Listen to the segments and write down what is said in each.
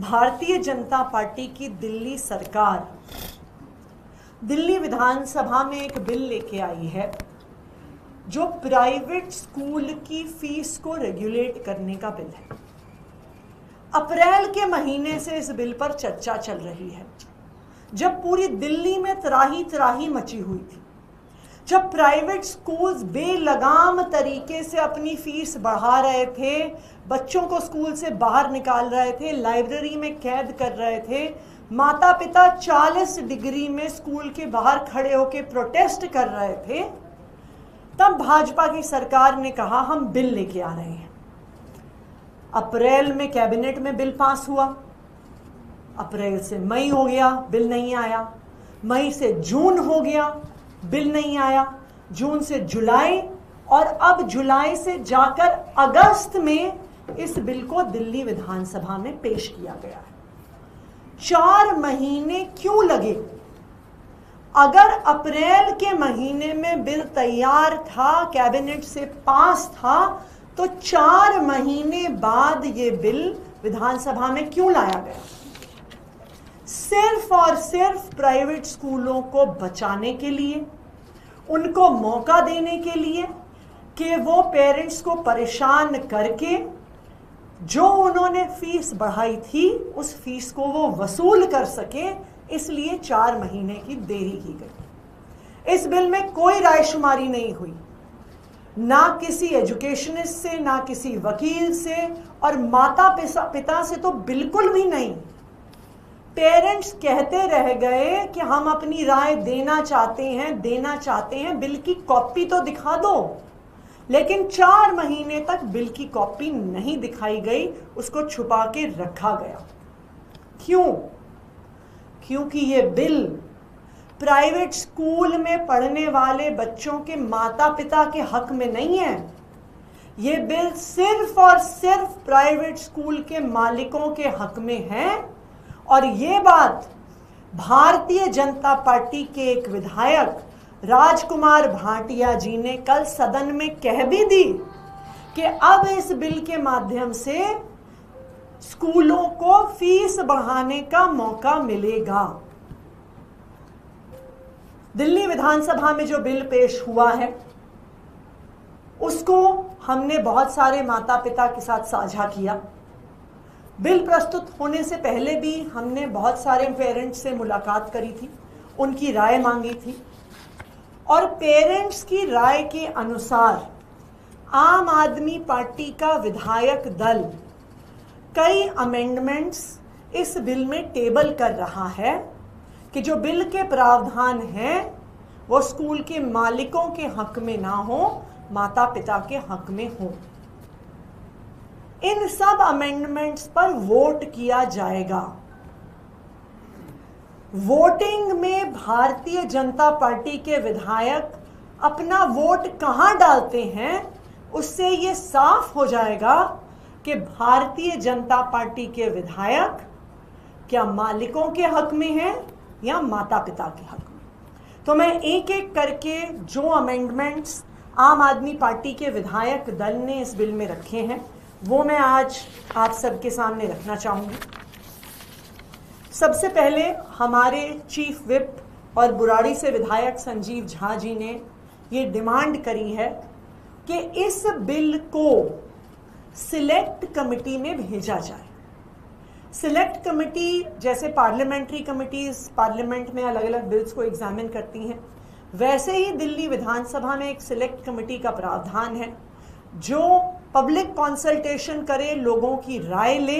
Bharatiya Janata party की दिल्ली सरकार दिल्ली विधानसभा में एक बिल लेके आई है जो प्राइवेट स्कूल की फीस को रेगुलेट करने का बिल है। अप्रैल के महीने से इस बिल पर चर्चा चल रही है, जब पूरी दिल्ली में त्राही त्राही मची हुई थी, जब प्राइवेट स्कूल्स बेलगाम तरीके से अपनी फीस बढ़ा रहे थे, बच्चों को स्कूल से बाहर निकाल रहे थे, लाइब्रेरी में कैद कर रहे थे, माता पिता 40 डिग्री में स्कूल के बाहर खड़े होकर प्रोटेस्ट कर रहे थे, तब भाजपा की सरकार ने कहा हम बिल लेके आ रहे हैं। अप्रैल में कैबिनेट में बिल पास हुआ, अप्रैल से मई हो गया, बिल नहीं आया, मई से जून हो गया, बिल नहीं आया, जून से जुलाई, और अब जुलाई से जाकर अगस्त में इस बिल को दिल्ली विधानसभा में पेश किया गया है। 4 महीने क्यों लगे? अगर अप्रैल के महीने में बिल तैयार था, कैबिनेट से पास था, तो 4 महीने बाद ये बिल विधानसभा में क्यों लाया गया? सिर्फ और सिर्फ प्राइवेट स्कूलों को बचाने के लिए, उनको मौका देने के लिए कि वो पेरेंट्स को परेशान करके जो उन्होंने फीस बढ़ाई थी उस फीस को वो वसूल कर सके, इसलिए 4 महीने की देरी की गई। इस बिल में कोई रायशुमारी नहीं हुई, ना किसी एजुकेशनिस्ट से, ना किसी वकील से, और माता पिता से तो बिल्कुल भी नहीं। पेरेंट्स कहते रह गए कि हम अपनी राय देना चाहते हैं, बिल की कॉपी तो दिखा दो, लेकिन 4 महीने तक बिल की कॉपी नहीं दिखाई गई, उसको छुपा के रखा गया। क्यों? क्योंकि ये बिल प्राइवेट स्कूल में पढ़ने वाले बच्चों के माता पिता के हक में नहीं है। ये बिल सिर्फ और सिर्फ प्राइवेट स्कूल के मालिकों के हक में है। और ये बात भारतीय जनता पार्टी के एक विधायक राजकुमार भाटिया जी ने कल सदन में कह भी दी कि अब इस बिल के माध्यम से स्कूलों को फीस बढ़ाने का मौका मिलेगा। दिल्ली विधानसभा में जो बिल पेश हुआ है उसको हमने बहुत सारे माता पिता के साथ साझा किया। बिल प्रस्तुत होने से पहले भी हमने बहुत सारे पेरेंट्स से मुलाकात करी थी, उनकी राय मांगी थी, और पेरेंट्स की राय के अनुसार आम आदमी पार्टी का विधायक दल कई अमेंडमेंट्स इस बिल में टेबल कर रहा है कि जो बिल के प्रावधान हैं वो स्कूल के मालिकों के हक में ना हो, माता पिता के हक में हो। इन सब अमेंडमेंट्स पर वोट किया जाएगा। वोटिंग में भारतीय जनता पार्टी के विधायक अपना वोट कहां डालते हैं, उससे ये साफ हो जाएगा कि भारतीय जनता पार्टी के विधायक क्या मालिकों के हक में हैं या माता पिता के हक में। तो मैं एक एक करके जो अमेंडमेंट्स आम आदमी पार्टी के विधायक दल ने इस बिल में रखे हैं वो मैं आज आप सबके सामने रखना चाहूंगी। सबसे पहले हमारे चीफ विप और बुराड़ी से विधायक संजीव झा जी ने ये डिमांड करी है कि इस बिल को सिलेक्ट कमेटी में भेजा जाए। सिलेक्ट कमेटी जैसे पार्लियामेंट्री कमिटीज पार्लियामेंट में अलग अलग बिल्स को एग्जामिन करती हैं, वैसे ही दिल्ली विधानसभा में एक सिलेक्ट कमेटी का प्रावधान है जो पब्लिक कंसल्टेशन करे, लोगों की राय ले।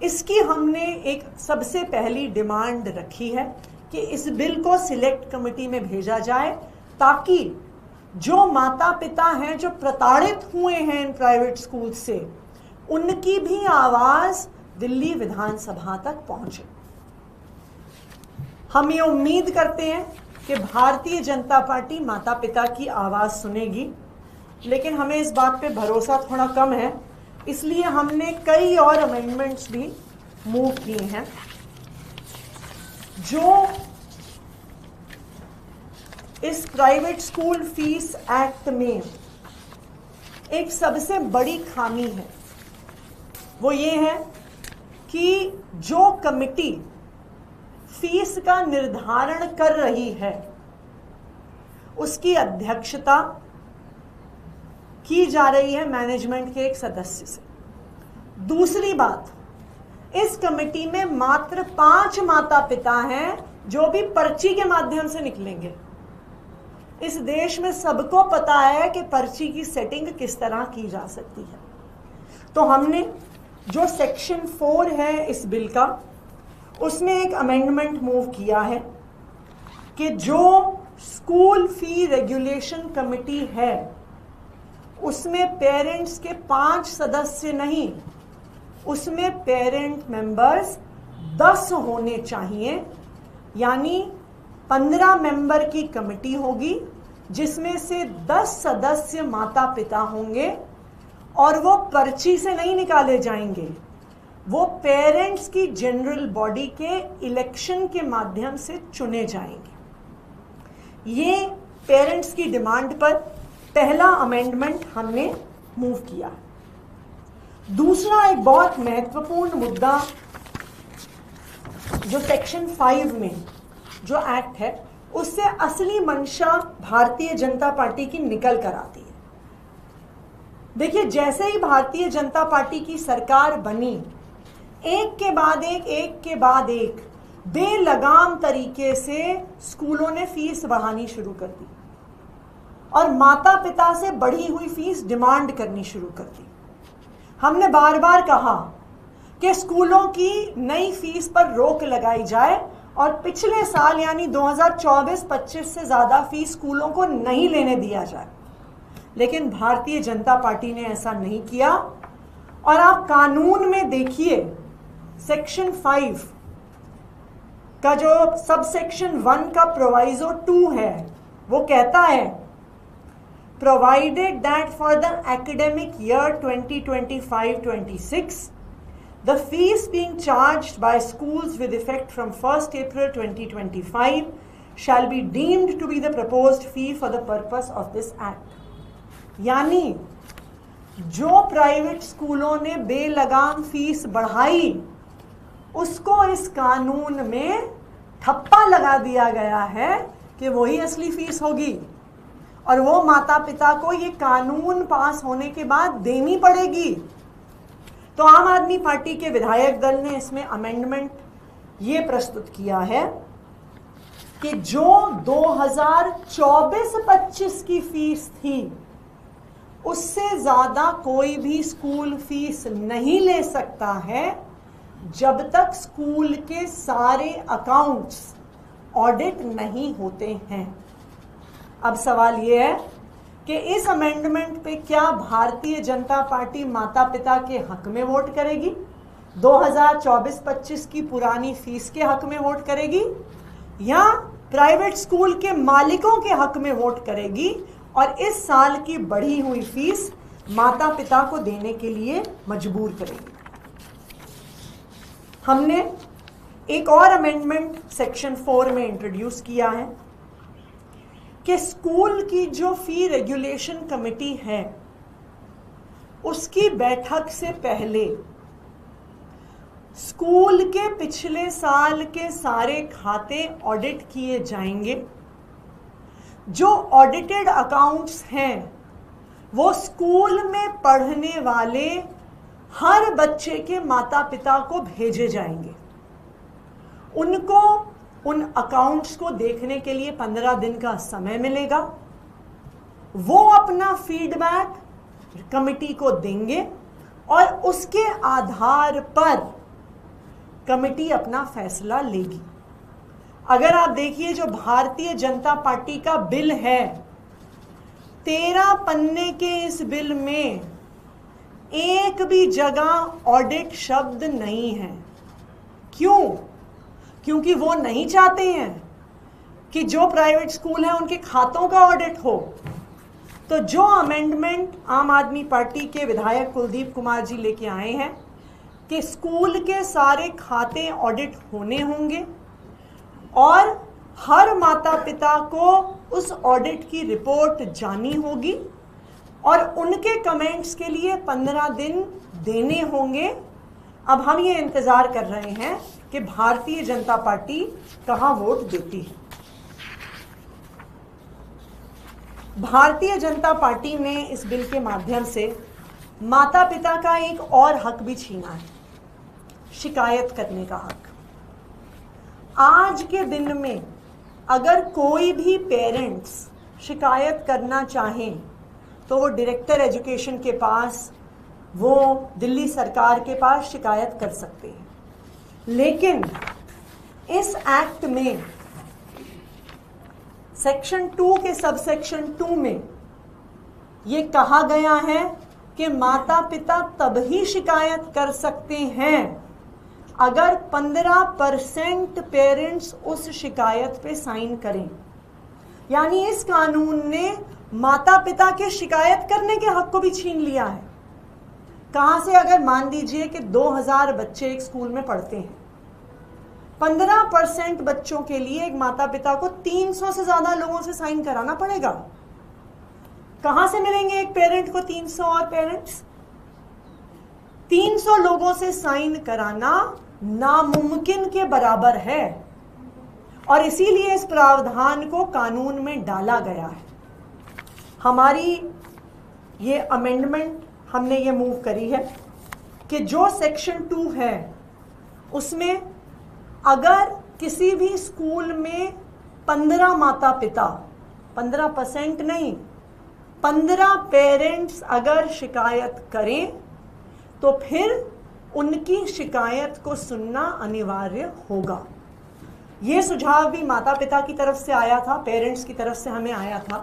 इसकी हमने एक सबसे पहली डिमांड रखी है कि इस बिल को सिलेक्ट कमेटी में भेजा जाए, ताकि जो माता पिता हैं जो प्रताड़ित हुए हैं इन प्राइवेट स्कूल से, उनकी भी आवाज दिल्ली विधानसभा तक पहुंचे। हम ये उम्मीद करते हैं कि भारतीय जनता पार्टी माता पिता की आवाज सुनेगी, लेकिन हमें इस बात पे भरोसा थोड़ा कम है, इसलिए हमने कई और अमेंडमेंट्स भी मूव किए हैं जो इस प्राइवेट स्कूल फीस एक्ट में एक सबसे बड़ी खामी है। वो ये है कि जो कमिटी फीस का निर्धारण कर रही है उसकी अध्यक्षता की जा रही है मैनेजमेंट के एक सदस्य से। दूसरी बात, इस कमेटी में मात्र 5 माता पिता हैं जो भी पर्ची के माध्यम से निकलेंगे। इस देश में सबको पता है कि पर्ची की सेटिंग किस तरह की जा सकती है। तो हमने जो सेक्शन 4 है इस बिल का, उसमें एक अमेंडमेंट मूव किया है कि जो स्कूल फी रेगुलेशन कमेटी है उसमें पेरेंट्स के 5 सदस्य नहीं, उसमें पेरेंट मेंबर्स 10 होने चाहिए। यानी 15 मेंबर की कमेटी होगी जिसमें से 10 सदस्य माता पिता होंगे और वो पर्ची से नहीं निकाले जाएंगे, वो पेरेंट्स की जनरल बॉडी के इलेक्शन के माध्यम से चुने जाएंगे। ये पेरेंट्स की डिमांड पर पहला अमेंडमेंट हमने मूव किया। दूसरा एक बहुत महत्वपूर्ण मुद्दा जो सेक्शन 5 में जो एक्ट है उससे असली मंशा भारतीय जनता पार्टी की निकल कर आती है। देखिए, जैसे ही भारतीय जनता पार्टी की सरकार बनी, एक के बाद एक बेलगाम तरीके से स्कूलों ने फीस बढ़ानी शुरू कर दी और माता पिता से बढ़ी हुई फीस डिमांड करनी शुरू कर दी। हमने बार बार कहा कि स्कूलों की नई फीस पर रोक लगाई जाए और पिछले साल यानी 2024-25 से ज्यादा फीस स्कूलों को नहीं लेने दिया जाए, लेकिन भारतीय जनता पार्टी ने ऐसा नहीं किया। और आप कानून में देखिए, सेक्शन 5 का जो सब सेक्शन 1 का प्रोवाइजो 2 है, वो कहता है provided that for the academic year 2025-26 the fees being charged by schools with effect from 1st April 2025 shall be deemed to be the proposed fee for the purpose of this act। यानी जो private स्कूलों ने बेलगाम fees बढ़ाई उसको इस कानून में ठप्पा लगा दिया गया है कि वही असली फीस होगी और वो माता पिता को ये कानून पास होने के बाद देनी पड़ेगी। तो आम आदमी पार्टी के विधायक दल ने इसमें अमेंडमेंट ये प्रस्तुत किया है कि जो 2024-25 की फीस थी उससे ज्यादा कोई भी स्कूल फीस नहीं ले सकता है जब तक स्कूल के सारे अकाउंट्स ऑडिट नहीं होते हैं। अब सवाल ये है कि इस अमेंडमेंट पे क्या भारतीय जनता पार्टी माता पिता के हक में वोट करेगी, 2024-25 की पुरानी फीस के हक में वोट करेगी, या प्राइवेट स्कूल के मालिकों के हक में वोट करेगी और इस साल की बढ़ी हुई फीस माता पिता को देने के लिए मजबूर करेगी। हमने एक और अमेंडमेंट सेक्शन 4 में इंट्रोड्यूस किया है कि स्कूल की जो फी रेगुलेशन कमेटी है उसकी बैठक से पहले स्कूल के पिछले साल के सारे खाते ऑडिट किए जाएंगे। जो ऑडिटेड अकाउंट्स हैं वो स्कूल में पढ़ने वाले हर बच्चे के माता पिता को भेजे जाएंगे। उनको उन अकाउंट्स को देखने के लिए 15 दिन का समय मिलेगा। वो अपना फीडबैक कमिटी को देंगे और उसके आधार पर कमिटी अपना फैसला लेगी। अगर आप देखिए, जो भारतीय जनता पार्टी का बिल है, 13 पन्ने के इस बिल में एक भी जगह ऑडिट शब्द नहीं है। क्यों? क्योंकि वो नहीं चाहते हैं कि जो प्राइवेट स्कूल है उनके खातों का ऑडिट हो। तो जो अमेंडमेंट आम आदमी पार्टी के विधायक कुलदीप कुमार जी लेके आए हैं कि स्कूल के सारे खाते ऑडिट होने होंगे और हर माता पिता को उस ऑडिट की रिपोर्ट जानी होगी और उनके कमेंट्स के लिए 15 दिन देने होंगे। अब हम ये इंतजार कर रहे हैं कि भारतीय जनता पार्टी कहां वोट देती है। भारतीय जनता पार्टी ने इस बिल के माध्यम से माता पिता का एक और हक भी छीना है, शिकायत करने का हक। आज के दिन में अगर कोई भी पेरेंट्स शिकायत करना चाहें तो वो डायरेक्टर एजुकेशन के पास, वो दिल्ली सरकार के पास शिकायत कर सकते हैं। लेकिन इस एक्ट में सेक्शन 2 के सबसेक्शन 2 में ये कहा गया है कि माता पिता तभी शिकायत कर सकते हैं अगर 15% पेरेंट्स उस शिकायत पे साइन करें। यानी इस कानून ने माता पिता के शिकायत करने के हक को भी छीन लिया है। कहां से? अगर मान लीजिए कि 2000 बच्चे एक स्कूल में पढ़ते हैं, 15% बच्चों के लिए एक माता पिता को 300 से ज्यादा लोगों से साइन कराना पड़ेगा। कहां से मिलेंगे एक पेरेंट को 300 और पेरेंट्स? 300 लोगों से साइन कराना नामुमकिन के बराबर है और इसीलिए इस प्रावधान को कानून में डाला गया है। हमारी ये अमेंडमेंट हमने ये मूव करी है कि जो सेक्शन 2 है उसमें अगर किसी भी स्कूल में 15 माता पिता, 15% नहीं, 15 पेरेंट्स अगर शिकायत करें तो फिर उनकी शिकायत को सुनना अनिवार्य होगा। ये सुझाव भी माता पिता की तरफ से आया था, पेरेंट्स की तरफ से हमें आया था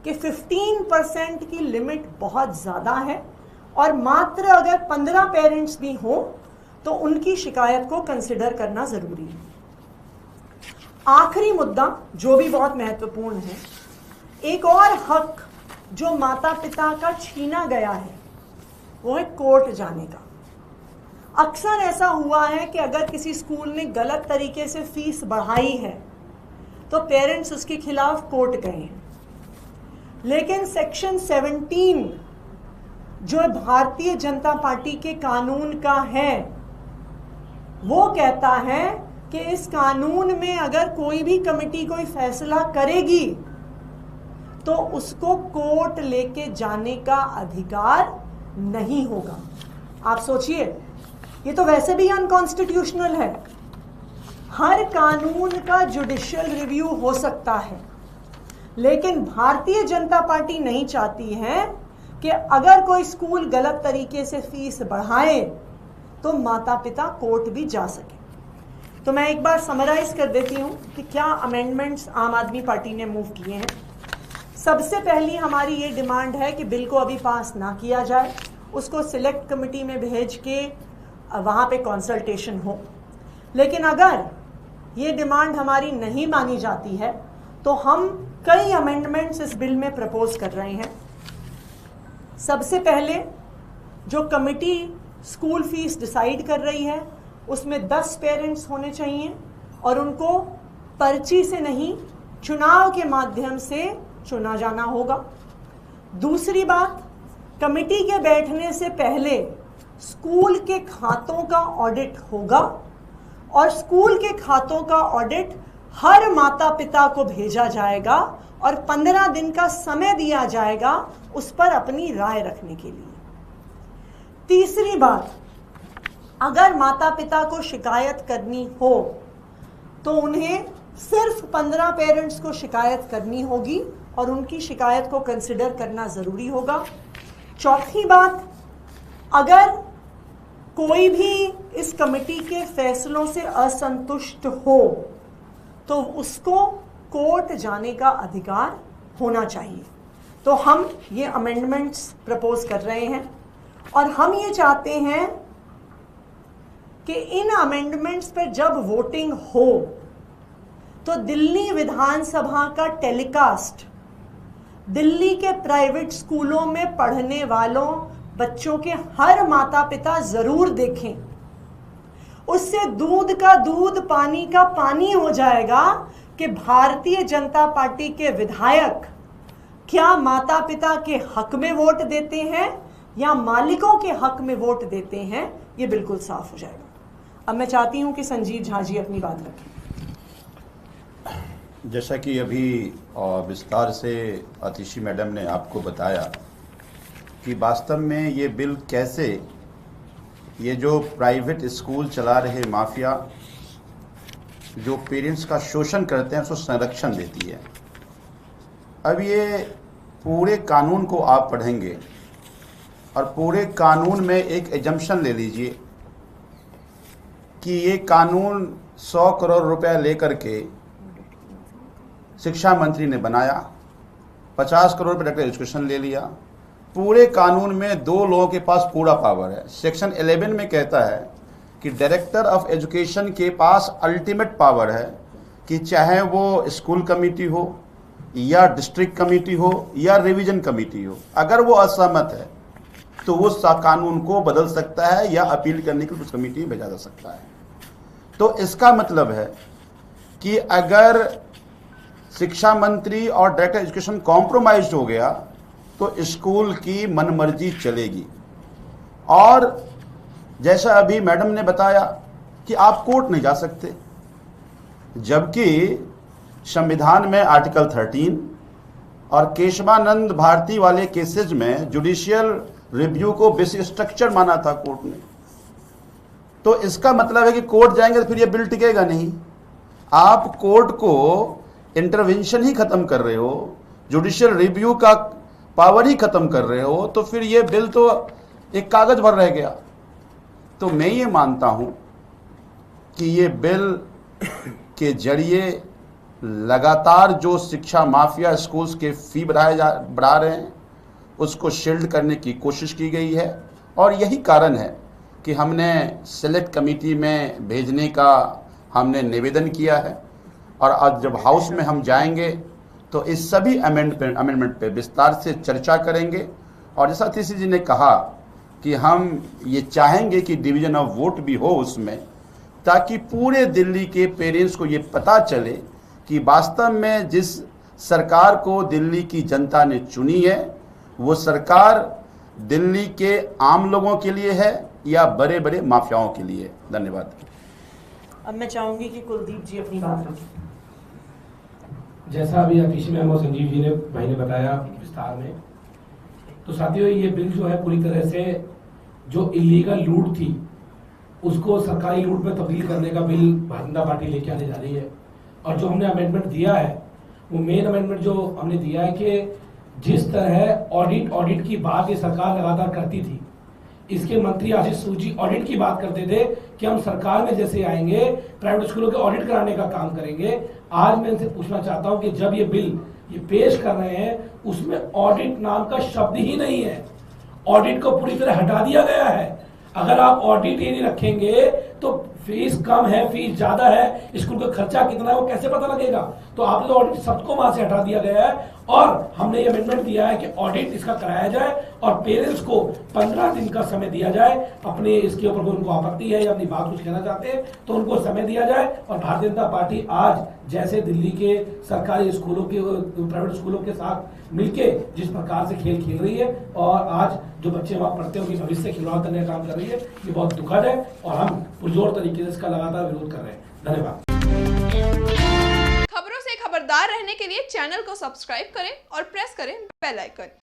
कि 15% की लिमिट बहुत ज़्यादा है और मात्र अगर 15 पेरेंट्स भी हो तो उनकी शिकायत को कंसिडर करना ज़रूरी है। आखिरी मुद्दा जो भी बहुत महत्वपूर्ण है, एक और हक जो माता पिता का छीना गया है वो है कोर्ट जाने का। अक्सर ऐसा हुआ है कि अगर किसी स्कूल ने गलत तरीके से फीस बढ़ाई है तो पेरेंट्स उसके खिलाफ कोर्ट गए हैं। लेकिन सेक्शन 17 जो भारतीय जनता पार्टी के कानून का है वो कहता है कि इस कानून में अगर कोई भी कमेटी कोई फैसला करेगी तो उसको कोर्ट लेके जाने का अधिकार नहीं होगा। आप सोचिए, ये तो वैसे भी अनकॉन्स्टिट्यूशनल है। हर कानून का जुडिशियल रिव्यू हो सकता है, लेकिन भारतीय जनता पार्टी नहीं चाहती है कि अगर कोई स्कूल गलत तरीके से फीस बढ़ाए तो माता पिता कोर्ट भी जा सके। तो मैं एक बार समराइज कर देती हूँ कि क्या अमेंडमेंट्स आम आदमी पार्टी ने मूव किए हैं। सबसे पहली हमारी ये डिमांड है कि बिल को अभी पास ना किया जाए, उसको सिलेक्ट कमेटी में भेज के वहाँ पे कंसल्टेशन हो। लेकिन अगर ये डिमांड हमारी नहीं मानी जाती है तो हम कई अमेंडमेंट्स इस बिल में प्रपोज कर रहे हैं। सबसे पहले जो कमेटी स्कूल फीस डिसाइड कर रही है उसमें 10 पेरेंट्स होने चाहिए और उनको पर्ची से नहीं, चुनाव के माध्यम से चुना जाना होगा। दूसरी बात, कमेटी के बैठने से पहले स्कूल के खातों का ऑडिट होगा और स्कूल के खातों का ऑडिट हर माता पिता को भेजा जाएगा और 15 दिन का समय दिया जाएगा उस पर अपनी राय रखने के लिए। तीसरी बात, अगर माता पिता को शिकायत करनी हो तो उन्हें सिर्फ 15 पेरेंट्स को शिकायत करनी होगी और उनकी शिकायत को कंसिडर करना ज़रूरी होगा। चौथी बात, अगर कोई भी इस कमेटी के फैसलों से असंतुष्ट हो तो उसको कोर्ट जाने का अधिकार होना चाहिए। तो हम ये अमेंडमेंट्स प्रपोज कर रहे हैं और हम ये चाहते हैं कि इन अमेंडमेंट्स पर जब वोटिंग हो तो दिल्ली विधानसभा का टेलीकास्ट दिल्ली के प्राइवेट स्कूलों में पढ़ने वालों बच्चों के हर माता पिता जरूर देखें। उससे दूध का दूध, पानी का पानी हो जाएगा कि भारतीय जनता पार्टी के विधायक क्या माता पिता के हक में वोट देते हैं या मालिकों के हक में वोट देते हैं, ये बिल्कुल साफ हो जाएगा। अब मैं चाहती हूं कि संजीव झा जी अपनी बात रखें। जैसा कि अभी विस्तार से आतिशी मैडम ने आपको बताया कि वास्तव में ये बिल कैसे ये जो प्राइवेट स्कूल चला रहे माफिया जो पेरेंट्स का शोषण करते हैं उसको संरक्षण देती है। अब ये पूरे कानून को आप पढ़ेंगे और पूरे कानून में एक एजम्पशन ले लीजिए कि ये कानून 100 करोड़ रुपया लेकर के शिक्षा मंत्री ने बनाया, 50 करोड़ रुपये डायरेक्टर एजुकेशन ले लिया। पूरे कानून में दो लोगों के पास पूरा पावर है। सेक्शन 11 में कहता है कि डायरेक्टर ऑफ एजुकेशन के पास अल्टीमेट पावर है कि चाहे वो स्कूल कमेटी हो या डिस्ट्रिक्ट कमेटी हो या रिवीजन कमेटी हो, अगर वो असहमत है तो वो कानून को बदल सकता है या अपील करने के लिए उस कमेटी में भेजा जा सकता है। तो इसका मतलब है कि अगर शिक्षा मंत्री और डायरेक्टर एजुकेशन कॉम्प्रोमाइज हो गया तो स्कूल की मनमर्जी चलेगी। और जैसा अभी मैडम ने बताया कि आप कोर्ट नहीं जा सकते, जबकि संविधान में आर्टिकल 13 और केशवानंद भारती वाले केसेज में जुडिशियल रिव्यू को बेसिक स्ट्रक्चर माना था कोर्ट ने। तो इसका मतलब है कि कोर्ट जाएंगे तो फिर ये बिल टिकेगा नहीं। आप कोर्ट को इंटरवेंशन ही खत्म कर रहे हो, जुडिशियल रिव्यू का पावर ही खत्म कर रहे हो, तो फिर ये बिल तो एक कागज भर रह गया। तो मैं ये मानता हूं कि ये बिल के जरिए लगातार जो शिक्षा माफिया स्कूल्स के फी बढ़ा रहे हैं उसको शील्ड करने की कोशिश की गई है। और यही कारण है कि हमने सेलेक्ट कमेटी में भेजने का हमने निवेदन किया है। और आज जब हाउस में हम जाएंगे तो इस सभी अमेंडमेंट पे विस्तार से चर्चा करेंगे। और जैसा आतिशी जी ने कहा कि हम ये चाहेंगे कि डिवीजन ऑफ वोट भी हो उसमें, ताकि पूरे दिल्ली के पेरेंट्स को ये पता चले कि वास्तव में जिस सरकार को दिल्ली की जनता ने चुनी है वो सरकार दिल्ली के आम लोगों के लिए है या बड़े बड़े माफियाओं के लिए है। धन्यवाद। अब मैं चाहूंगी कि कुलदीप जी अपनी बात रखें। जैसा अभी आतिशी मैम और संजीव जी ने भाई ने बताया विस्तार में, तो साथियों ये बिल जो है पूरी तरह से जो इलीगल लूट थी उसको सरकारी लूट में तब्दील करने का बिल भारतीय जनता पार्टी लेके आने जा रही है। और जो हमने अमेंडमेंट दिया है वो मेन अमेंडमेंट जो हमने दिया है कि जिस तरह ऑडिट की बात ये सरकार लगातार करती थी, इसके मंत्री आशीष सूची ऑडिट की बात करते थे कि हम सरकार में जैसे आएंगे प्राइवेट स्कूलों के ऑडिट कराने का काम करेंगे। आज मैं इनसे पूछना चाहता हूं कि जब ये बिल ये पेश कर रहे हैं उसमें ऑडिट नाम का शब्द ही नहीं है। ऑडिट को पूरी तरह हटा दिया गया है। अगर आप ऑडिट ही नहीं रखेंगे तो फीस कम है, फीस ज्यादा है, स्कूल का खर्चा कितना है वो कैसे पता लगेगा। तो आपने तो ऑडिट सबको वहां से हटा दिया गया है। और हमने ये अमेंडमेंट दिया है कि ऑडिट इसका कराया जाए और पेरेंट्स को 15 दिन का समय दिया जाए। अपने इसके ऊपर कोई उनको आपत्ति है या अपनी बात कुछ कहना चाहते हैं तो उनको समय दिया जाए। और भारतीय जनता पार्टी आज जैसे दिल्ली के सरकारी स्कूलों के प्राइवेट स्कूलों के साथ मिलके जिस प्रकार से खेल खेल रही है और आज जो बच्चे वहां पढ़ते हैं उनकी भविष्य खिलवाड़ करने का काम कर रही है, ये बहुत दुखद है और हम पुरजोर तरीके से इसका लगातार विरोध कर रहे हैं। धन्यवाद। खबरों से खबरदार रहने के लिए चैनल को सब्सक्राइब करें और प्रेस करें बेल आइकन।